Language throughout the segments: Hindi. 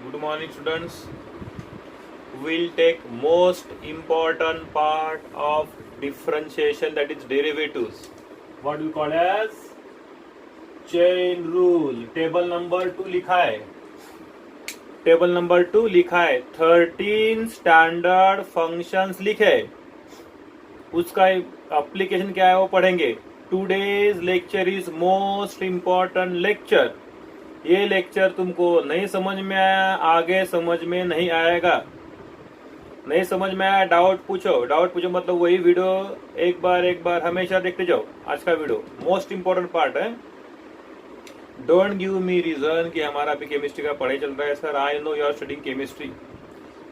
Good morning, students. We'll take most important part of differentiation, that is derivatives. What we call as chain rule. Table number 2 लिखा है. टेबल नंबर 2 लिखा है. 13 स्टैंडर्ड फंक्शंस लिखे. उसका एप्लीकेशन क्या है वो पढ़ेंगे. Today's lecture is most important lecture. ये लेक्चर तुमको नहीं समझ में आया, आगे समझ में नहीं आएगा. नहीं समझ में आया डाउट पूछो मतलब वही वीडियो एक बार हमेशा देखते जाओ. आज का वीडियो मोस्ट इम्पोर्टेंट पार्ट है. डोंट गिव मी रीजन कि हमारा अभी केमिस्ट्री का पढ़ाई चल रहा है. Sir I know you are studying chemistry,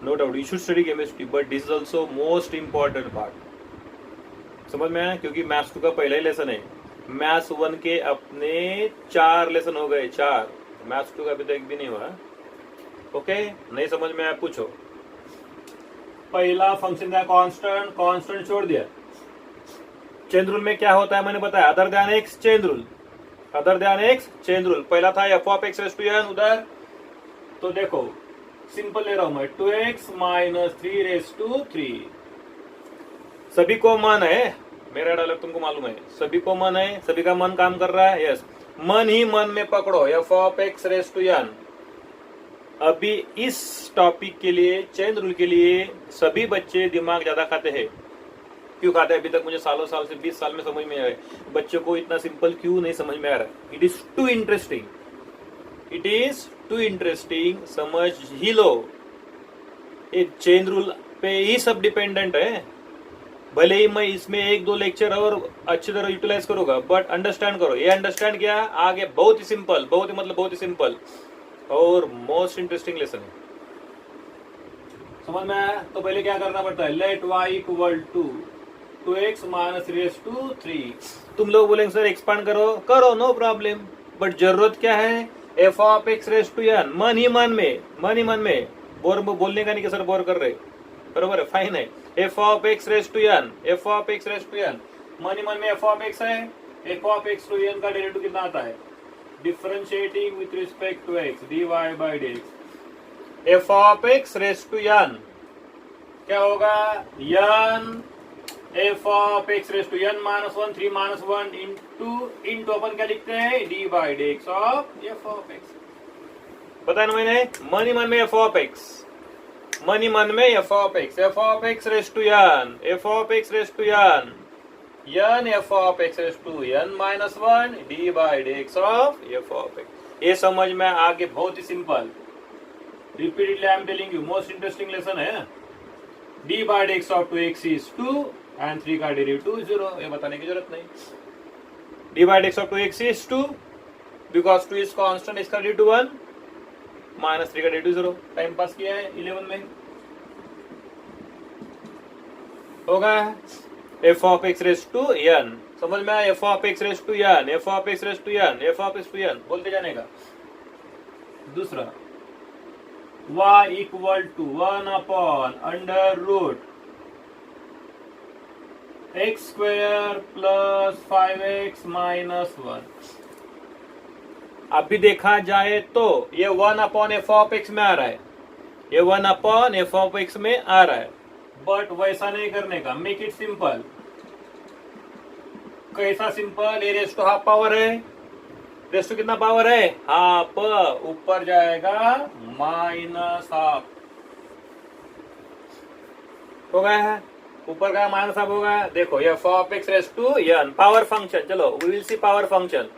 no doubt you should study chemistry, but this is also most important part. समझ में आया? क्योंकि मैथ्स 2 का पहला ही लेसन है. मैथ्स 1 के अपने 4 लेसन हो गए, 4. मैथ्स 2 का अभी तक एक भी नहीं हुआ. ओके, नहीं समझ में आया पूछो. पहला फंक्शन का कांस्टेंट छोड़ दिया. चेन रूल में क्या होता है मैंने बताया. Other than x chain rule. पहला था f of x raise to n उधर. तो देखो सिंपल ले रहा हूं मैं. 2x minus 3 raise to 3. सभी को मन है. मेरा डायलॉग तुमको मालूम है. सभी को मन है, सभी का मन काम कर रहा है. यस, मन ही मन में पकड़ो f of x raise to n. अभी इस टॉपिक के लिए, चेन रूल के लिए सभी बच्चे दिमाग ज्यादा खाते हैं. क्यों खाते हैं? अभी तक मुझे सालों साल से 20 साल में समझ में आया. बच्चों को इतना सिंपल क्यों नहीं समझ में आ रहा. It is too interesting. समझ ही लो. ये चेन रूल पे ही सब डिपेंडेंट है. भले ही मैं इसमें 1-2 लेक्चर और अच्छी तरह यूटिलाइज करूंगा, बट अंडरस्टैंड करो. ये अंडरस्टैंड किया आगे बहुत ही सिंपल, बहुत ही सिंपल और मोस्ट इंटरेस्टिंग लेसन है. समझ में आया? तो पहले क्या करना पड़ता है. Let y equal to 2x minus raise to 3. तुम लोग बोलेंगे सर एक्सपांड करो, नो प्रॉब्लम. बट जरूरत क्या है. F of x raise to n. मन ही मन में बोर बोलने का नहीं कि सर बोर कर रहे. बरोबर है, फाइन है. F of x raise to n. मन ही मन में एफ ऑफ एक्स है. F of x to n का डेरिवेटिव कितना आता है. Differentiating with respect to x dy by dx. F of x raise to n क्या होगा. N f of x raise to n minus 1 3 minus 1 into अपन क्या लिखते हैं. D by dx of f of x. पता है ना मैंने. मन ही मन में f of x. F of x raise to n. n f of x raise to n minus 1 d by dx of f of x. ये समझ में आगे बहुत ही simple. Repeatedly I am telling you, most interesting lesson है. D by dx of 2x is 2 and 3 का डेरिवेटिव 0. ये बताने की जरूरत नहीं. D by dx of 2x is 2 because 2 is constant, इसका डेरिवेटिव 1 माइनस 3 का डेरिवेटिव 0. टाइम पास किया है 11 में. होगा f of x raise to n. समझ में आया. F of x raise to n बोलते जाने का. दूसरा y equal to 1 upon under root x square plus 5x minus 1. अभी देखा जाए तो ये 1 अपॉन एफ ऑफ एक्स में आ रहा है. बट वैसा नहीं करने का. Make it simple. कैसा सिंपल. ये रेस टू हाफ पावर है. रेस टू कितना पावर है. हाफ. ऊपर जाएगा माइनस हाफ. हो गया है. ऊपर का माइनस हाफ होगा. देखो f of x raise to n power function. चलो we will see power function.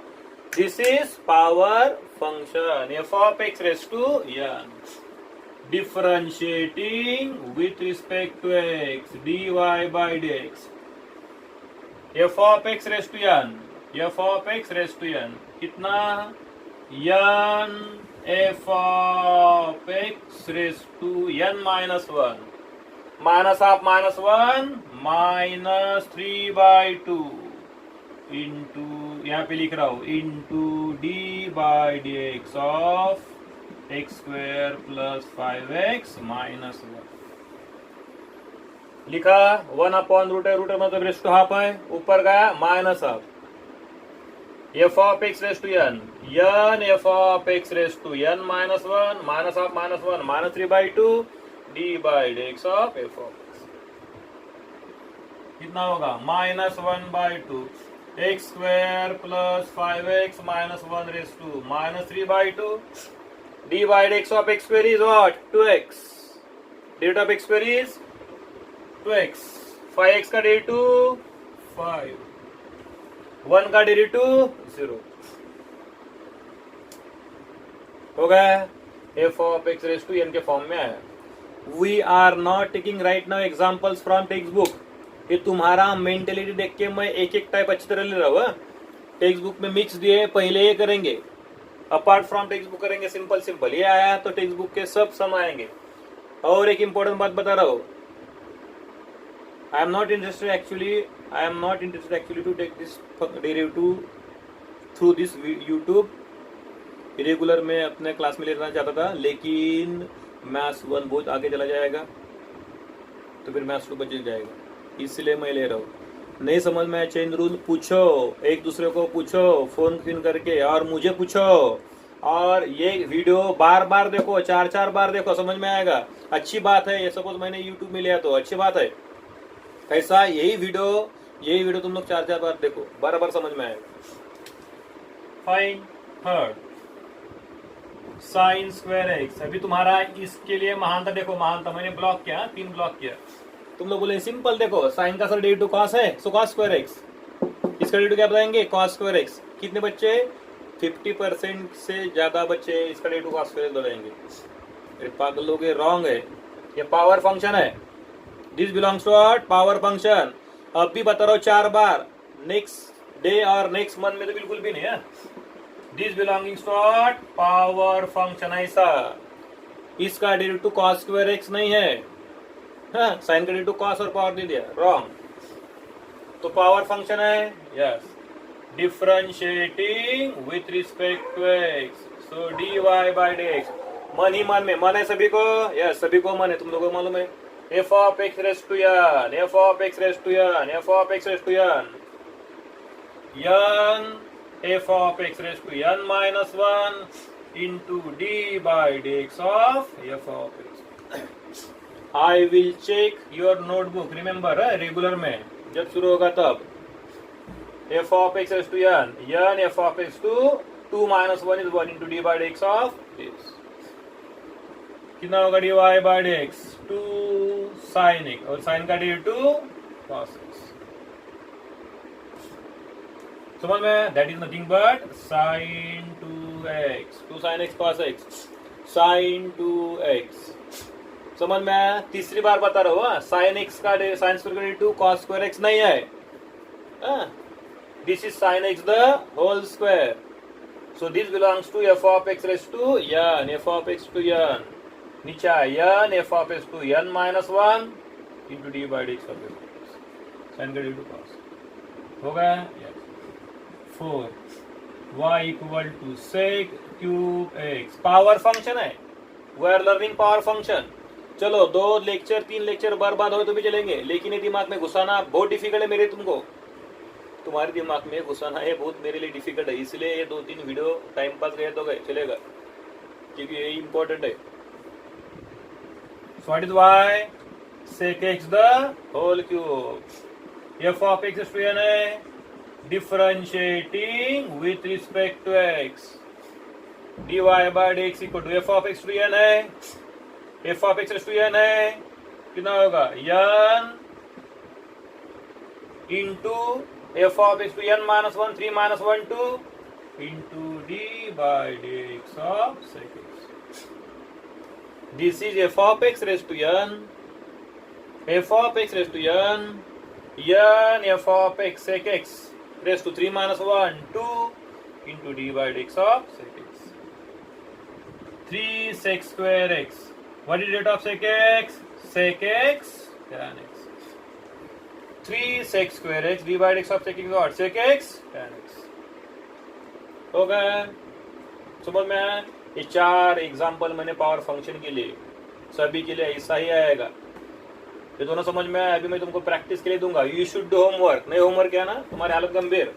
This is power function. F of x raise to n differentiating with respect to x dy by dx. f of x raised to n कितना. n f of x raised to n minus 1 minus half minus 1 minus 3 by 2 into यहाँ पे लिख रहा हूं into d by dx of x square plus 5x minus 1. लिखा 1 अपॉन रूट है. रूट मतलब रेस टू हाफ है. ऊपर गया minus half. F of x raise to n, n f of x raise to n minus one, minus of minus one minus 3/2 d by x of f of x. कितना होगा? -1/2 x square plus 5x minus 1 raise to minus 3/2 d by x of x square is what? 2x। Derivative of x square is 2x। 5x का डेरिवेटिव 5, 1 का डेरिवेटिव 0 हो गया। F of x raise to n के फॉर्म में आया। We are not taking right now examples from textbook. ये तुम्हारा मेंटेलिटी देख के मैं एक एक टाइप अच्छी तरह ले रहा हूँ। टेक्स्ट बुक में मिक्स दिए, पहले ये करेंगे, अपार्ट फ्रॉम टेक्स्ट बुक करेंगे सिंपल सिंपल। ये आया तो टेक्स्ट बुक के सब सम आएंगे। और एक इंपॉर्टेंट बात बता रहा हूँ, I am not interested actually to take this derivative through this YouTube। Regular में अपने क्लास में लेना चाहता था, लेकिन मैथ्स 1 बहुत आगे चला जाएगा तो फिर मैथ्स 2 बच जाएगा, इसलिए मैं ले रहा हूँ। नहीं समझ में चेन रूल पूछो, एक दूसरे को पूछो फोन पिन करके, और मुझे पूछो, और ये वीडियो बार बार देखो, 4-4 बार देखो, समझ में आएगा। अच्छी बात है, ये सपोज मैंने यूट्यूब में लिया तो अच्छी बात है। ऐसा यही वीडियो तुम लोग 4-4 बार देखो, बराबर समझ में आएगा। Fine third sine square x. अभी तुम्हारा इसके लिए महानता देखो, महानता मैंने ब्लॉक किया, 3 ब्लॉक किया। तुम लोग बोले सिंपल देखो, साइन का सर डेरिवेटिव कॉस है, सो कॉस स्क्वायर एक्स। इसका डेरिवेटिव क्या बताएंगे? Cos square x. कितने बच्चे? 50% से ज्यादा बच्चे इसका डेरिवेटिव कॉस स्क्वायर बताएंगे। पागल लोग, रॉन्ग है, ये पावर फंक्शन है। This belongs to what? Power function. अब भी बता रहा हूं 4 बार, नेक्स्ट डे और नेक्स्ट मंथ में तो बिल्कुल भी नहीं है। This belongings to what? Power function. ऐसा इसका डेरिवेटिव कॉस स्क्वायर एक्स नहीं है, हाँ, साइन का डेरिवेटिव कॉस और पावर दे दिया, रॉन्ग। तो पावर फंक्शन है, yes. Differentiating with respect to x, so d y by d x. मन ही मन में, मन है सभी को, यस सभी को मन है, तुम लोगों को मालूम है। F of x raise to n, f of x raise to n, f of x raise to n, n f of x raise to n minus 1 into d by d x of f of x. I will check your notebook, remember regular में जब शुरू होगा तब। F of x raise to n, n f of x to 2 minus 1 is 1 into d by d x of this. कितना होगा? D y by d x 2 sine x, और साइन का डेरिवेटिव कॉस एक्स। समझ में? That is nothing but sine 2x, 2 sine x cos x, sine 2x। समझ में? तीसरी बार बता रहा हूँ, साइन एक्स का साइन स्क्वायर का डेरिवेटिव कॉस स्क्वायर एक्स नहीं है। This is sine x the whole square, so this belongs to f of x raise to n, f of x to n. नीचे n f of x to n minus 1 into d by d x of x, sine का डेरिवेटिव कॉस हो गया। 4 y equal to sec cube x. Power function है, we are learning power function. चलो 2 लेक्चर 3 लेक्चर बर्बाद हो तो भी चलेंगे, लेकिन ये दिमाग में घुसाना बहुत डिफिकल्ट है मेरे, तुमको तुम्हारे दिमाग में घुसाना है बहुत मेरे लिए डिफिकल्ट है, इसलिए ये 2-3 वीडियो टाइम पास गए तो गए, चलेगा, क्योंकि ये इंपॉर्टेंट है। So what is y? Sec x the whole cube. F of x is to n है, differentiating with respect to x. dy by dx equal to f of x to n है, f of x is to n है, कितना होगा? n into f of x to n minus 1 3 minus 1 2 into d by dx of sec x. This is f of x raised to n, f of x raised to n f of x sec x raised to 3 minus 1 2 into d by dx of sec x. 3 sec square x. What is rate of sec x? Sec x tan x. 3 sec square x d by dx of sec x what? Sec x tan x. हो गया? समझ में आया? ये 4 एग्जाम्पल मैंने पावर फंक्शन के लिए, सभी के लिए ऐसा ही आएगा। ये दोनों समझ में आया? अभी मैं तुमको प्रैक्टिस के लिए दूंगा। You should do homework. नहीं होमवर्क किया ना तुम्हारी हालत गंभीर।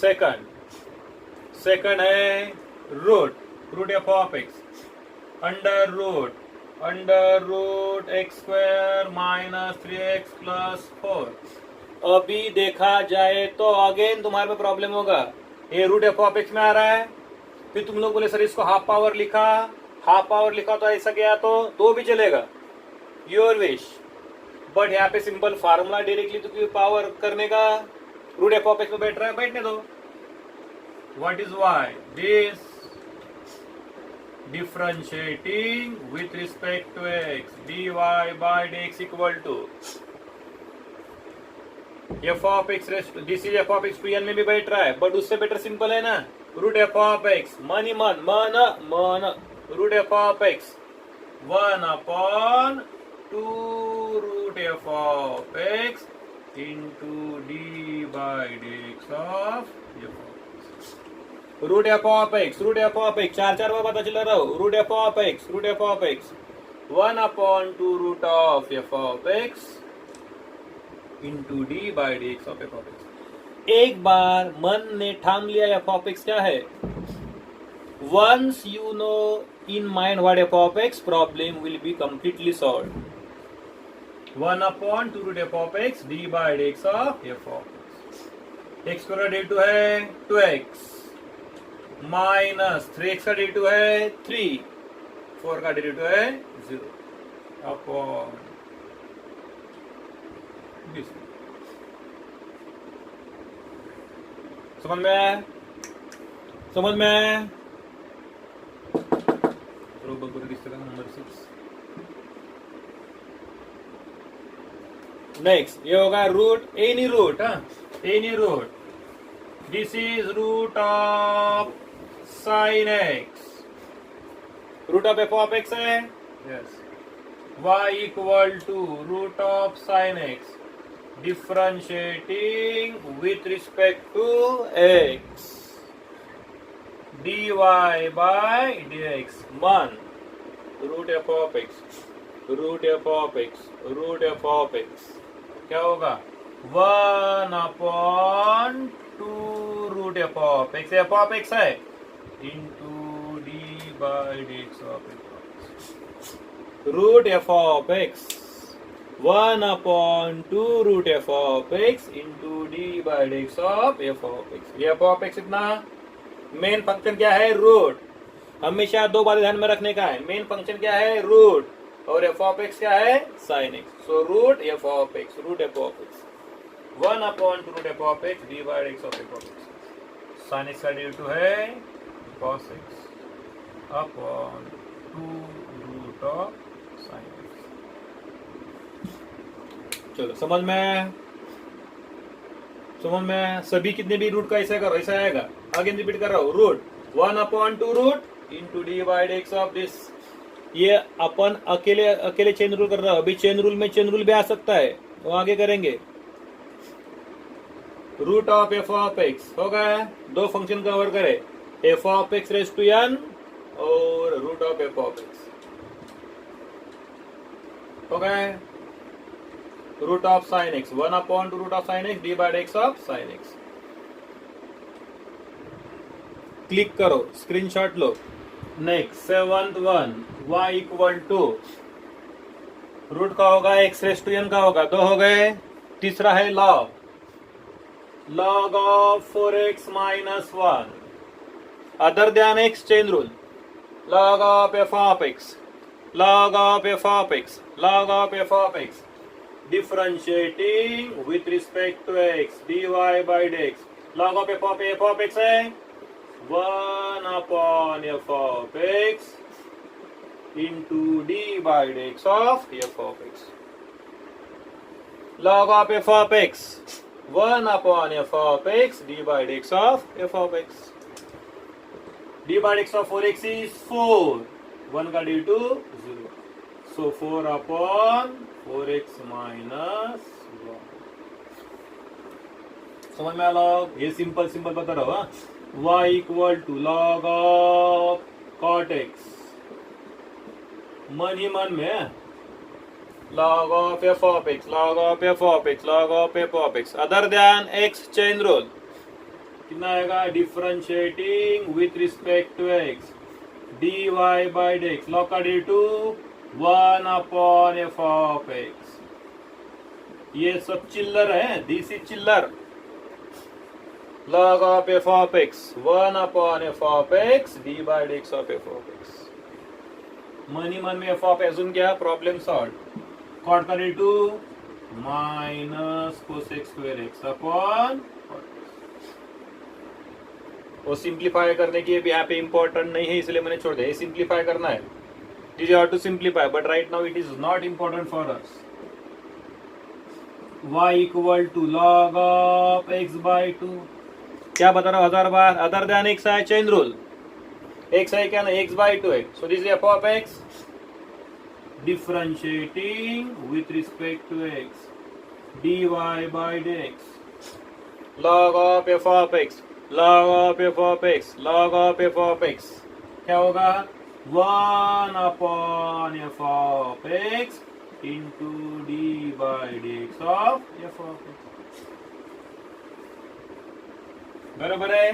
सेकंड है root f of x under root x square minus 3x plus 4। अभी देखा जाए तो अगेन तुम्हारे में प्रॉब्लम होगा, ये रूट एफ ऑफ एक्स में आ रहा है, फिर तुम लोग बोले सर इसको हाफ पावर लिखा तो ऐसा गया तो भी चलेगा, योर विश। बट यहाँ पे सिंपल फार्मूला डायरेक्टली तो पावर करने का रूट एफ ऑफ एक्स में बैठ रहा है, बैठने दो। What is why this differentiating with respect to x dy by dx equal to f of x raised to this is f of x to n में भी बैठ रहा है, बट उससे बेटर सिंपल है ना, रूट एफ ऑफ एक्स मन root f of x 1/2 root f of x into d by dx of f root f of x चार बार पता चला रहा हो, root f of x 1/2 root of f of x into d by dx of f of x. एक बार मन ने ठान लिया एफ ऑफ एक्स क्या है, once you know in mind what f of x, problem will be completely solve. 1/2 root f of x d by dx of f of x का डेरिवेटिव है 2x माइनस 3x का डेरिवेटिव है 3, 4 का डेरिवेटिव है 0 अपॉन दिस। समझ में नंबर 6। नेक्स्ट ये होगा root any root this is root of sin x, root of f of x है, yes, y equal to root of sin x differentiating with respect to x dy by dx मन रूट एफ ऑफ एक्स क्या होगा 1/2 रूट एफ ऑफ एक्स है into d by dx of x. Root f of x 1/2 root f of x into d by dx of f of x. F of x इतना मेन फंक्शन क्या है, रूट। हमेशा दो बातें ध्यान में रखने का है, मेन फंक्शन क्या है रूट और एफ ऑफ एक्स क्या है sine x. So root f of x 1/2 root f of x d by dx of f of x. Sine x का डेरिवेटिव है cos x upon 2 root of sin x। चलो समझ में सभी कितने भी रूट का ऐसा करो, ऐसा आएगा। आगे रिपीट कर रहा हूँ, root 1/2 root into d by dx of this. ये अपन अकेले चेन रूल कर रहा हूँ, अभी चेन रूल भी आ सकता है, वो आगे करेंगे। Root of f of x हो गया, दो फंक्शन कवर करे, f of x raise to n और root of f of x हो गए। Root of sine x 1/2 root of sine x d by dx of sine x. Click करो, स्क्रीनशॉट लो। Next 7th one y equal to root का होगा x रेज टू n का होगा, दो हो गए। तीसरा है log of 4x minus 1 other than x chain rule. log of f of x differentiating with respect to x dy by dx। log of f of x है 1/f of x into d by dx of f of x। log of f of x 1/f of x d by dx of f of x। d by dx of 4x is 4, 1 का d2 0, so 4/4x minus 1। समझ में आया? ये सिंपल बता रहा हूँ। y equal to log of cot x मन ही मन में log of f of x other than x chain rule. कितना आएगा differentiating with respect to x dy by dx log का derivative 1 upon f of x. ये सब चिल्लर है, दिस इज चिल्लर. log of f of x 1 upon f of x d by dx of f of x. Money मन में f of अजून क्या प्रॉब्लम सॉल्व. कॉट का derivative minus cosec square x upon वो सिंप्लीफाई करने की यहाँ पे इंपॉर्टेंट नहीं है इसलिए मैंने छोड़ दिया. ये सिंप्लीफाई करना है. It is how to simplify but right now it is not important for us. y equal to log of x by 2. क्या बता रहा हूँ 1000 बार. अदर देन x है चेन रूल. x है क्या ना x बाई 2 है. So this is f of x differentiating with respect to x dy by dx log of f of x log of f of x log of f of x क्या होगा 1 upon f of x into d by dx of f of x. बराबर है.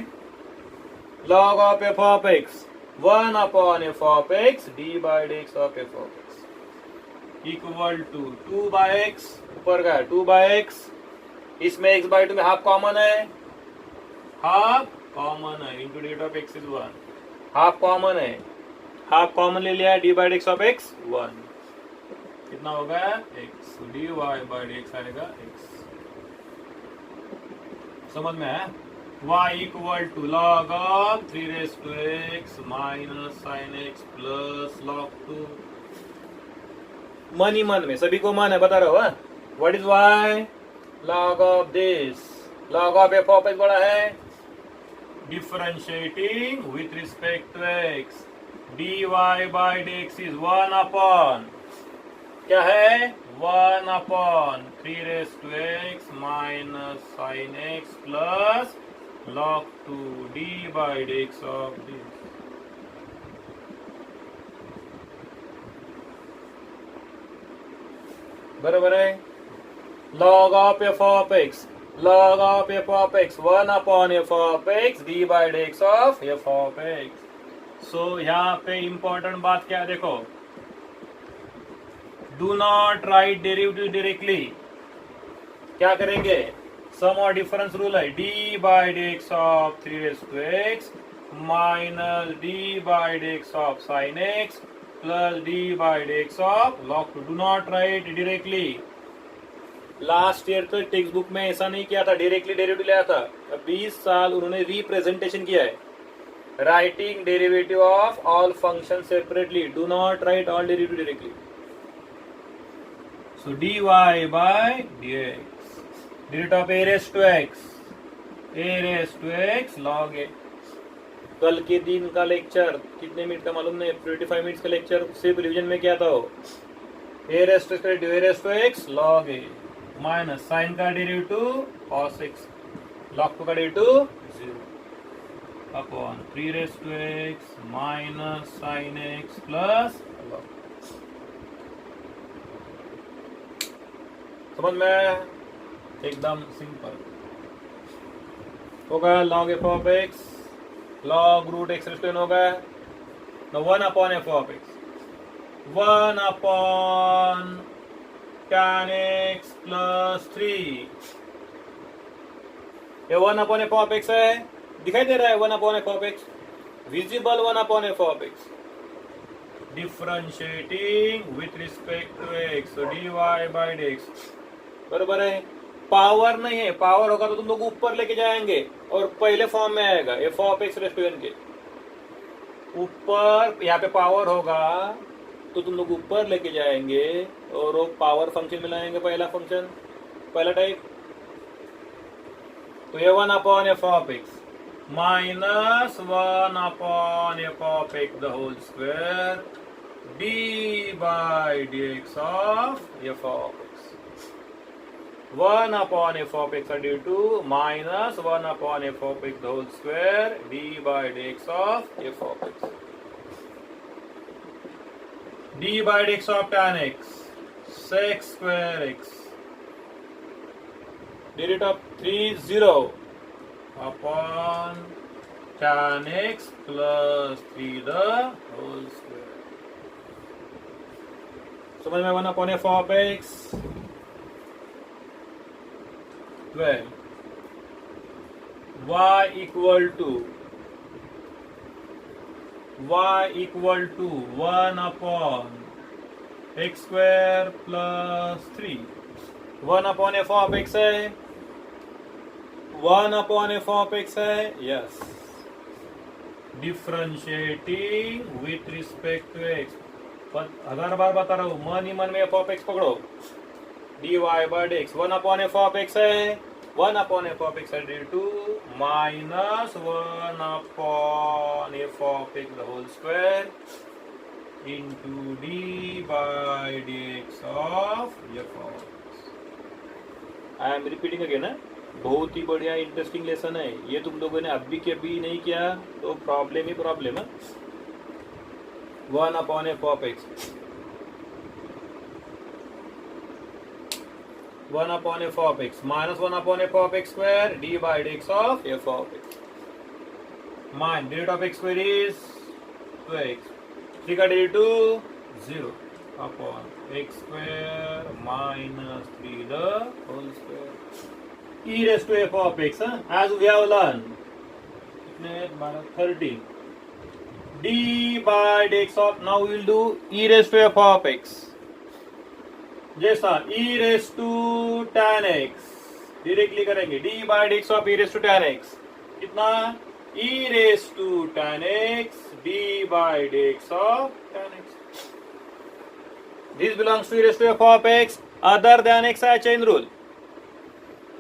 log of f of x 1 upon f of x d by dx of f of x equal to 2 by x. ऊपर का 2 by x. इसमें x by 2 में हाफ कॉमन है. हाफ कॉमन है इंटू डेट of x is 1. Half common है. हाफ कॉमन ले लिया d by x of x 1. कितना होगा x. D y by d x आएगा एक्स. समझ में है. y equal to log of 3 raise to x minus sine x plus log 2. मनी मन में सभी को मन है बता रहा हूँ. What is y log of this. Log of f of x बड़ा है. differentiating with respect to x dy by dx is 1 upon क्या है 1 upon 3 raised to x minus sin x plus log 2 d by dx of this. बराबर है. log of f of x log of f of x 1 upon f of x d by dx of f of x. So यहाँ पे important बात क्या है देखो. Do not write derivative directly. क्या करेंगे सम और डिफरेंस रूल है. d by dx of 3 raised to x minus d by dx of sin x plus d by dx of log 2. Do not write directly. Last year तो टेक्स्ट बुक में ऐसा नहीं किया था. डायरेक्टली डेरिवेटिव लिया था. 20 साल उन्होंने रिप्रेजेंटेशन किया है. Writing derivative of all function separately. Do not write all derivative directly. So dy by dx derivative of a raise to x log a. कल के दिन का लेक्चर कितने मिनट का मालूम नहीं. 25 मिनट्स का लेक्चर सिर्फ रिवीजन में किया था वो. a raise to x log a minus sine का डेरिवेटिव cos x log 2 का derivative 0 upon 3 raise to x minus sine x plus log. समझ में एकदम सिंपल होगा. log f of x log root x raise to n होगा. 1 upon f of x 1 upon tan x plus 3. ये 1 अपॉन एफ ऑफ एक्स है. दिखाई दे रहा है 1 upon f of x. Visible 1 upon f of x. Differentiating with respect to x dy by dx. बराबर है. पावर नहीं है. पावर होगा तो तुम लोग ऊपर लेके जाएंगे और पहले फॉर्म में आएगा f of x raise to n के ऊपर. यहाँ पे पावर होगा तो तुम लोग ऊपर लेके जाएंगे और वो पावर फंक्शन में लाएंगे. पहला फंक्शन पहला टाइप. तो ये 1 upon f of x minus 1 upon f of x the whole square d by d x of f of x. 1 upon f of x due to minus 1 upon f of x the whole square d by dx of f of x. d by dx of tan x sec square x. Derivative of 3 0 upon tan x plus 3 the whole square. समझ में 1 upon f of x 12 y equal to 1 upon x square plus 3. 1 upon f of x है, 1 upon f of x है, yes. Differentiating with respect to x. 1000 बार बता रहा हूँ, मन ही मन में f of x पकड़ो. dy by dx 1 upon f of x है, 1 upon f of x है d2 minus 1 upon f of x the whole square into d by dx of f of x. I am repeating again है, बहुत ही बढ़िया इंटरेस्टिंग लेसन है ये. तुम लोगों ने अभी के अभी नहीं किया तो प्रॉब्लम ही प्रॉब्लम है. 1 upon f of x 1 upon f of x minus 1 upon f of x square d by dx of f of x. Mine derivative of x square is 2x. 3 का derivative 0 upon x square minus 3 the whole square. E raised to f of x, as we have learned. 13. d by dx of, now we will do e raised to f of x. जैसा e raised to tan x directly करेंगे, d by dx of e raised to tan x कितना, e raised to tan x d by dx of tan x. This belongs to e raised to f of x other than x है chain rule.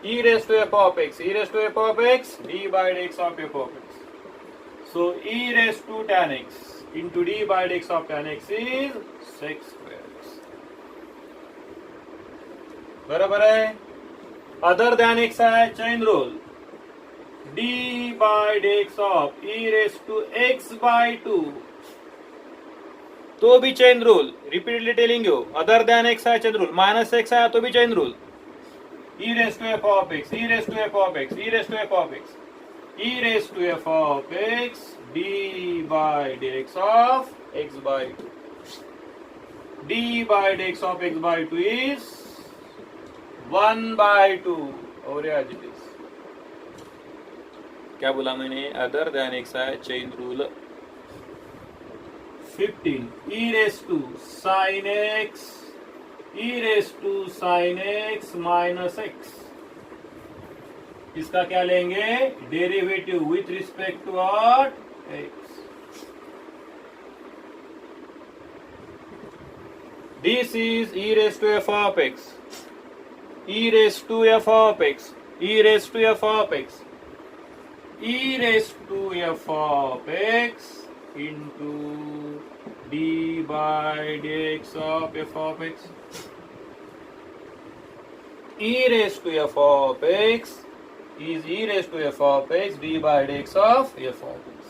e raised to f of x, e raised to f of x d by dx of f of x. So e raised to tan x into d by dx of tan x is 6 square. बराबर है. अदर देन एक्स है chain rule, d by dx of e raised to x by 2 तो भी chain rule. Repeatedly telling you, other than x है चेन रूल, माइनस एक्स है तो भी chain rule. e raised to f of x, e raised to f of x, e raised to f of x, e raised to f of x d by dx of x by 2. d by dx of x by 2 is 1 by 2 और एज इट इज. क्या बोला मैंने, अदर देन एक्स है chain rule. 15 e raised to sin x, e raised to sin x minus x. इसका क्या लेंगे, derivative with respect to what, x. This is e raised to f of x, e raised to f of x, e raised to f of x, e raised to f of x into d by dx of f of x. e raised to f of x is e raised to f of x d by dx of f of x.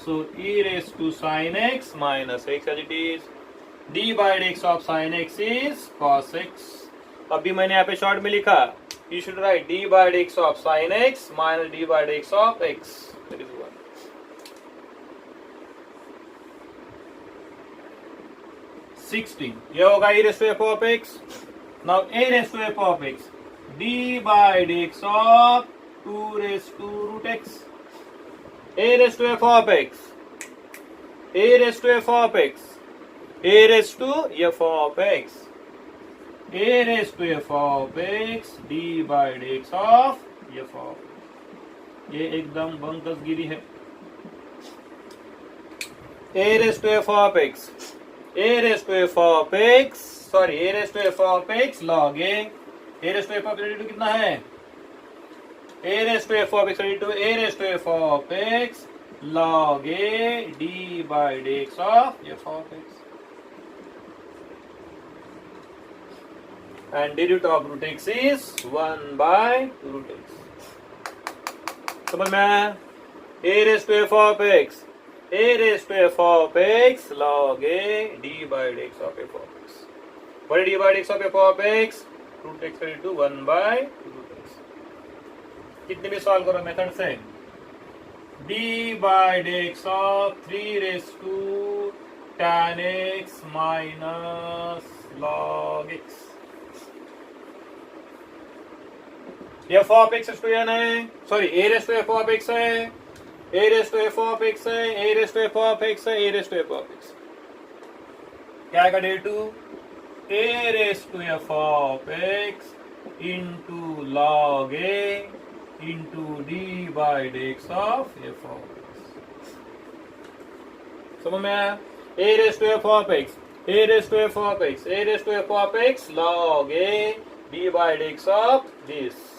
So e raised to sin x minus x as it is, d by dx of sin x is cos x. अभी मैंने यहाँ पे शॉर्ट में लिखा, you should write d by dx of sin x minus d by dx of x. That is 1. 16. ये होगा e raised to f of x. Now a raised to f of x d by dx of 2 raised to root x. a raised to f of x, a raised to f of x, a raised to f of x, a raised to f of x d by dx of f of x. ये एकदम बंकसगिरी है. a raised to f of x, a raised to f of x, sorry, a raised to f of x log a raised to f of x कितना है, a raised to f of x to a raised to f of x log a d by dx of f of x. And derivative of root x is 1 by root x. समझ में आया, a raised to f of x, a raised to f of x log a d by dx of f of x. What is d by dx of f of x? Root x raised to 1 by root x. कितने भी सॉल्व करो मेथड से, d by dx of 3 raise to tan x minus log x। F of x to n है, sorry a raise to f of x है, a raise to f of x है, a raise to f of x है, a raise to f of x, क्या आएगा डे टू a raise to f of x into log a into d by dx of f of x. समझ में आया? A raise to f of x, a raise to f of x, a raise to f of x log a d by dx of this.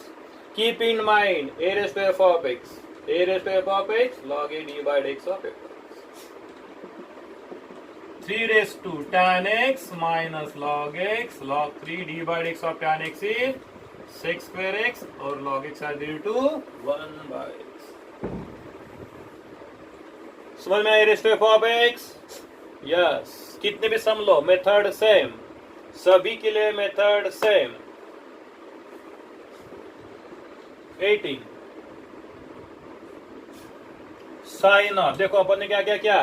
Keep in mind, a raised to f of x, a raised to f of x, log a d by x of f of x. 3 raised to tan x minus log x, log 3 d by x of tan x is sec square x और log x are equal to 1 by x. समझ में a raised to f of x? Yes. कितने भी सम लो, मेथड सेम, सभी के लिए मेथड सेम। 18 साइन ऑफ, देखो अपन ने क्या क्या किया,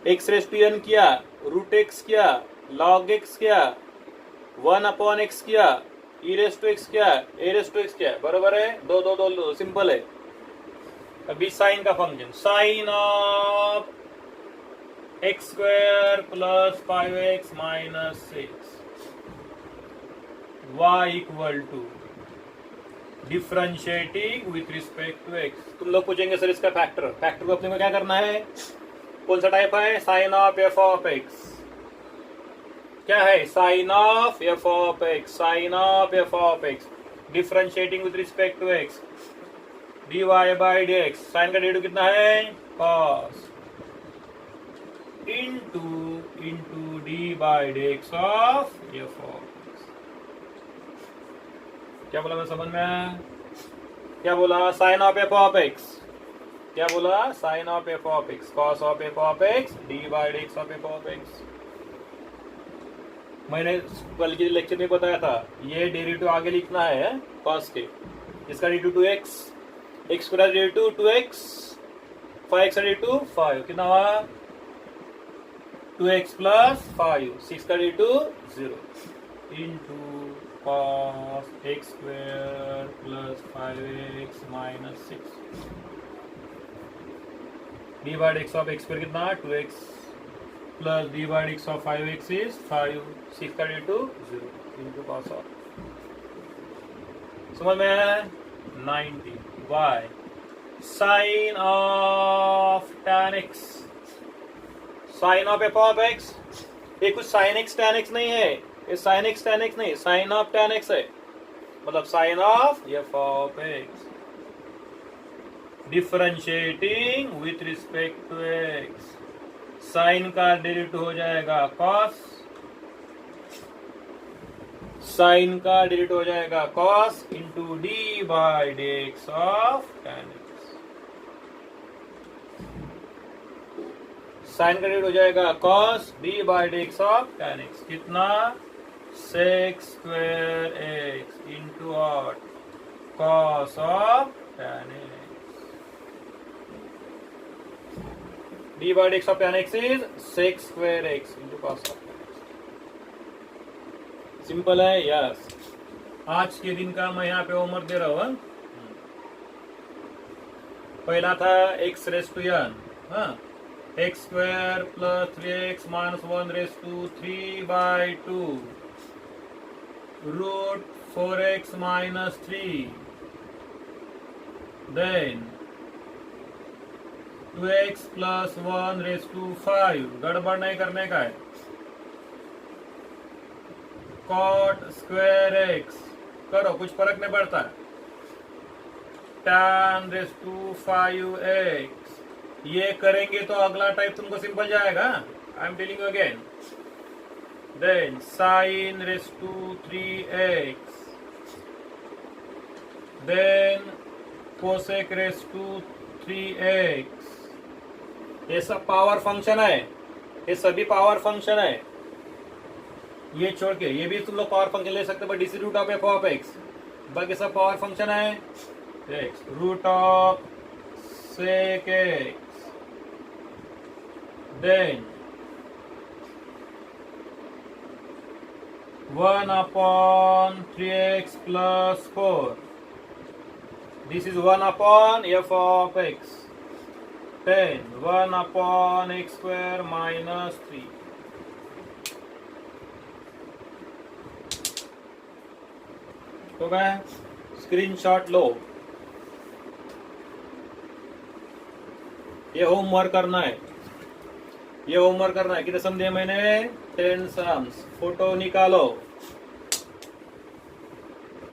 एक्स रेस टू एन किया, रूट एक्स किया, लॉग एक्स किया, 1 अपॉन एक्स किया, ई रेस टू एक्स किया, ए रेस टू एक्स किया, बरोबर है, दो दो दो सिंपल है। अभी साइन का function, sine of x square plus 5x minus 6 y equal to differentiating with respect to x. तुम लोग पूछेंगे सर इसका फैक्टर, फैक्टर को अपने को क्या करना है, कौन सा टाइप है, sine of f of x, क्या है, sine of f of x, sine of f of x differentiating with respect to x d y by d x. Sine का डी कितना है, cos into d by d x of f of. क्या बोला मैं समझ में आया? क्या बोला, sine of f of x, क्या बोला, sine of f of x, cos of f of x, d by d x of f of x. मैंने कल के लेक्चर में बताया था, ये डेरिवेटिव आगे लिखना है कॉस के, इसका डेरिवेटिव टू एक्स, एक्स का डेरिवेटिव टू एक्स, 5x का डेरिवेटिव 5, कितना हुआ 2x प्लस 5, 6 का derivative 0 into cos x square plus 5x minus 6 d by x of x square कितना 2x plus d by x of 5x is 5, 6 का डेरिवेटिव 0 into cos of, समझ में आया? 90 y sin of tan x, sin of f of x, ये कुछ sin x tan x नहीं है, ये साइन एक्स tan x नहीं, साइन ऑफ tan x है, मतलब sine of f of x differentiating with respect to x. Sine का डेरिवेटिव हो जाएगा कॉस, साइन का डेरिवेटिव हो जाएगा cos into d by d x of tan x। Sine का डेरिवेटिव हो जाएगा cos d by d x of tan x, कितना sec square x into what, cos of tan x, d by dx of tan x is sec square x into cos of tan x। Simple है, यस। आज के दिन का मैं यहाँ पे होमवर्क दे रहा हूँ। पहला था x रेस टू n, हाँ, x square plus 3x minus 1 raise to 3 by 2 root 4x minus 3, then 2x plus 1 raised to 5, गड़बड़ नहीं करने का है, cot square x, करो कुछ फर्क नहीं पड़ता, tan raised to 5x, ये करेंगे तो अगला टाइप तुमको सिंपल जाएगा, आई am telling you again. Then sin raised to 3x, then cosec raised to 3x, ये सब पावर फंक्शन है, ये सभी पावर फंक्शन है, ये छोड़ के ये भी तुम लोग पावर फंक्शन ले सकते हो, but distribute of f of x, बाकी सब पावर फंक्शन है। x root of sec x, then 1 upon 3x plus 4. This is 1 upon f of x. Then 1 upon x square minus 3. तो काय स्क्रीनशॉट लो. ये होमवर्क करना है. ये होमवर्क करना है. कितने सम दिए मैंने? 10 सम्स. फोटो निकालो.